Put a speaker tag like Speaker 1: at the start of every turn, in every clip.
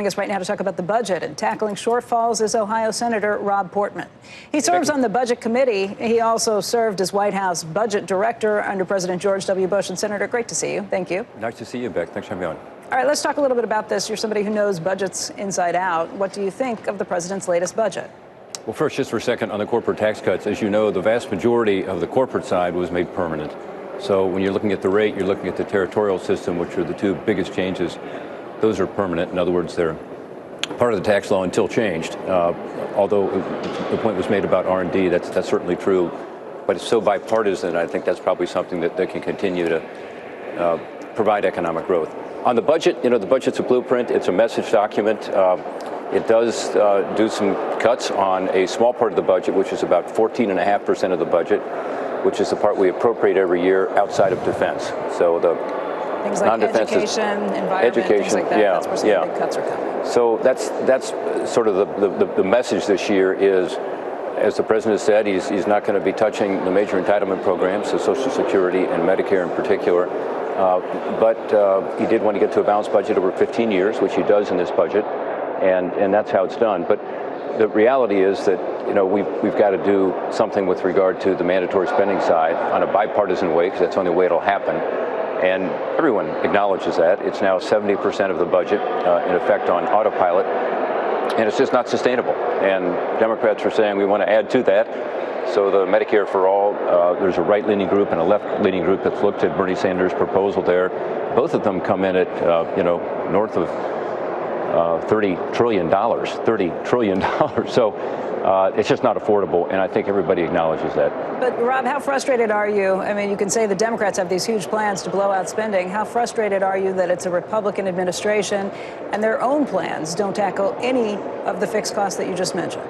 Speaker 1: Joining us right now to talk about the budget and tackling shortfalls is Ohio Senator Rob Portman. He serves on the Budget Committee. He also served as White House Budget Director under President George W. Bush. And Senator, great to see you. Thank you.
Speaker 2: Nice to see you, Beck. Thanks for having me on.
Speaker 1: All right, let's talk a little bit about this. You're somebody who knows budgets inside out. What do you think of the president's latest budget?
Speaker 2: Well, first, just for a second, on the corporate tax cuts, as you know, the vast majority of the corporate side was made permanent. So when you're looking at the rate, you're looking at the territorial system, which are the two biggest changes. Those are permanent. In other words, they're part of the tax law until changed. Although the point was made about R&D, that's certainly true. But it's so bipartisan, I think that's probably something that can continue to provide economic growth. On the budget, you know, the budget's a blueprint. It's a message document. It does do some cuts on a small part of the budget, which is about 14.5% of the budget, which is the part we appropriate every year outside of defense. So the
Speaker 1: things like education, environment, things like that.
Speaker 2: Yeah,
Speaker 1: that's where some big cuts are coming.
Speaker 2: So that's sort of the message this year is, as the president said, he's not going to be touching the major entitlement programs, so Social Security and Medicare in particular. But he did want to get to a balanced budget over 15 years, which he does in this budget, and that's how it's done. But the reality is that, you know, we've got to do something with regard to the mandatory spending side on a bipartisan way, because that's the only way it'll happen. And everyone acknowledges that. It's now 70% of the budget in effect on autopilot, and it's just not sustainable. And Democrats are saying we want to add to that. So the Medicare for All, there's a right-leaning group and a left-leaning group that's looked at Bernie Sanders' proposal there. Both of them come in at, you know, north of $30 trillion. So it's just not affordable, and I think everybody acknowledges that.
Speaker 1: But, Rob, how frustrated are you? I mean, you can say the Democrats have these huge plans to blow out spending. How frustrated are you that it's a Republican administration and their own plans don't tackle any of the fixed costs that you just mentioned?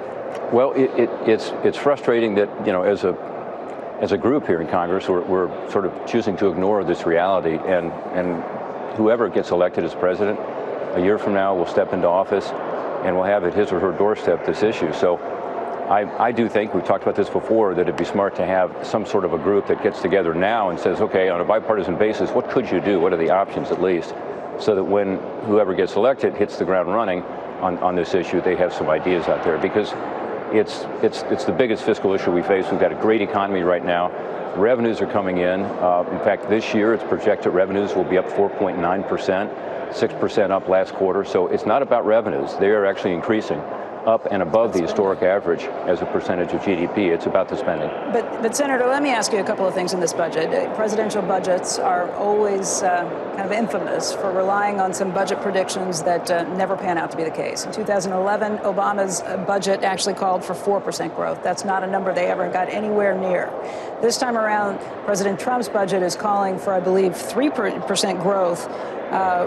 Speaker 2: Well, it's frustrating that, you know, as a group here in Congress, we're sort of choosing to ignore this reality, and whoever gets elected as president a year from now will step into office and will have at his or her doorstep this issue. So I do think, we've talked about this before, that it'd be smart to have some sort of a group that gets together now and says, okay, on a bipartisan basis, what could you do? What are the options, at least, so that when whoever gets elected hits the ground running on this issue, they have some ideas out there. Because it's the biggest fiscal issue we face. We've got a great economy right now. Revenues are coming in. In fact, this year, it's projected revenues will be up 4.9%. 6% up last quarter. So it's not about revenues. They are actually increasing up and above the historic average as a percentage of GDP. It's about the spending.
Speaker 1: But Senator, let me ask you a couple of things in this budget. Presidential budgets are always kind of infamous for relying on some budget predictions that never pan out to be the case. In 2011, Obama's budget actually called for 4% growth. That's not a number they ever got anywhere near. This time around, President Trump's budget is calling for, I believe, 3% growth,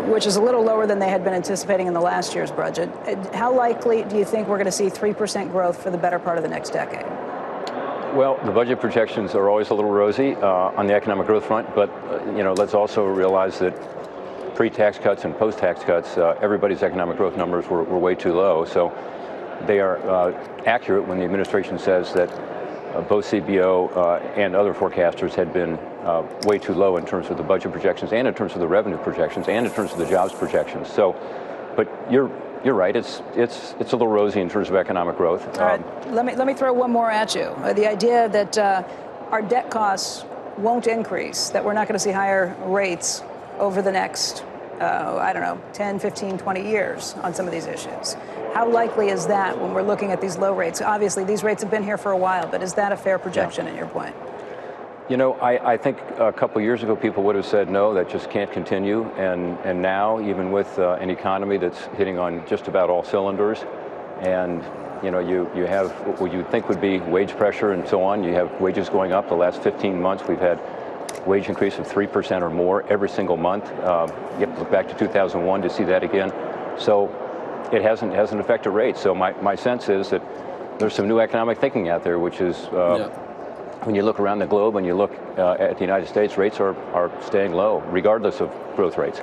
Speaker 1: which is a little lower than they had been anticipating in the last year's budget. How likely do you think we're going to see 3% growth for the better part of the next decade?
Speaker 2: Well, the budget projections are always a little rosy on the economic growth front, but you know, let's also realize that pre-tax cuts and post-tax cuts, everybody's economic growth numbers were way too low. So they are accurate when the administration says that both CBO and other forecasters had been way too low in terms of the budget projections, and in terms of the revenue projections, and in terms of the jobs projections. So, but you're right. It's a little rosy in terms of economic growth.
Speaker 1: All right. Let me throw one more at you. The idea that our debt costs won't increase, that we're not going to see higher rates over the next, I don't know, 10, 15, 20 years on some of these issues. How likely is that when we're looking at these low rates? Obviously, these rates have been here for a while, but is that a fair projection in your point?
Speaker 2: You know, I think a couple of years ago, people would have said, no, that just can't continue. And now, even with an economy that's hitting on just about all cylinders, and, you know, you have what you think would be wage pressure and so on. You have wages going up. The last 15 months, we've had wage increase of 3% or more every single month. You have to look back to 2001 to see that again. So it hasn't affected rates. So my sense is that there's some new economic thinking out there, which is when you look around the globe and you look at the United States, rates are staying low, regardless of growth rates.